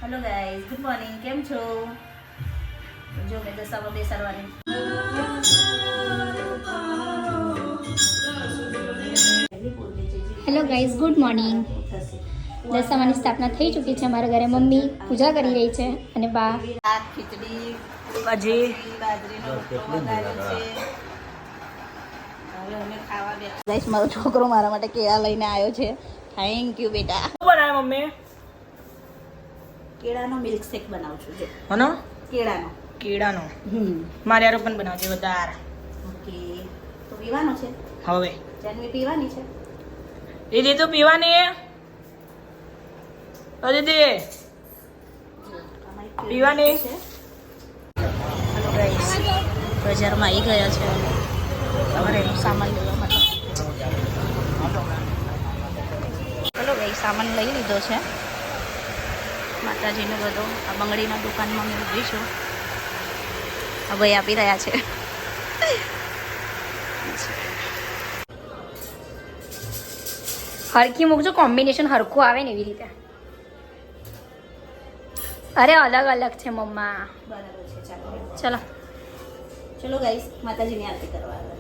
Hello guys, good morning. કેમ છો? જો મેં દશામાં બેસાડવાની. Hello guys, good morning. દશામાની સ્થાપના થઈ ચૂકી છે. અમારા ઘરે મમ્મી પૂજા કરી રહી છે અને બા શાક, ખીચડી, ભાજી, બાજરીનો રોટલો વઘાર્યો છે. હવે અમે ખાવા બેઠા. ગાઈઝ, મારો છોકરો મારા માટે કેળા લઈને આવ્યો છે. થેન્ક યુ બેટા. શું બનાવે મમ્મી? કેળાનો મિલ્ક શેક બનાવું છું. જો હનો કેળાનો. કેળાનો મારે યાર પણ બનાવજે વધારે. ઓકે, તો પીવાનો છે. હવે જાનવી પીવાની છે. એ દે તો પીવાની દીદી પીવાની. હેલો ગાઈસ, બજારમાં આવી ગયા છે તમારે સામાન લેવા માટે. હેલો ગાઈસ, સામાન લઈ લીધો છે માતાજીનો બધો. આ બંગડીના દુકાનમાં મેં ઉભી છું. આ ભાઈ આપી રહ્યા છે. હરખી મૂકજો, કોમ્બિનેશન હરખું આવે ને એવી રીતે. અરે અલગ અલગ છે મમ્મા. બરાબર છે, ચાલો ચલો ચલો ગાઈસ, માતાજીની આરતી કરવા આવ્યા.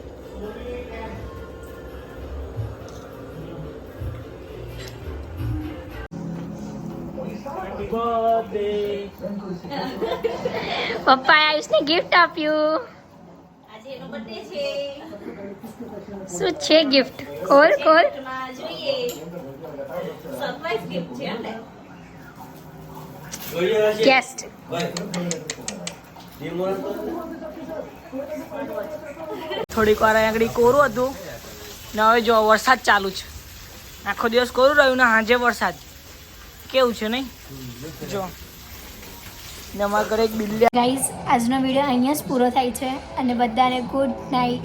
પપ્પાએ આયુષને ગિફ્ટ આપ્યું. આજે એનો બર્થડે છે. શું છે ગિફ્ટ? ખોલ ખોલ. માં જોઈએ. સરપ્રાઈઝ ગિફ્ટ છે ને. ગેસ્ટ. થોડીક વાર આગળ કોરું હતું ને હવે જો વરસાદ ચાલુ છે. આખો દિવસ કોરું રહ્યું ને સાંજે વરસાદ. કેવું છે નહીં? જો ને અમારા ઘરે એક બિલ્લી. ગાઈઝ, આજનો વિડીયો અહીંયા જ પૂરો થાય છે અને બધાને ગુડ નાઇટ.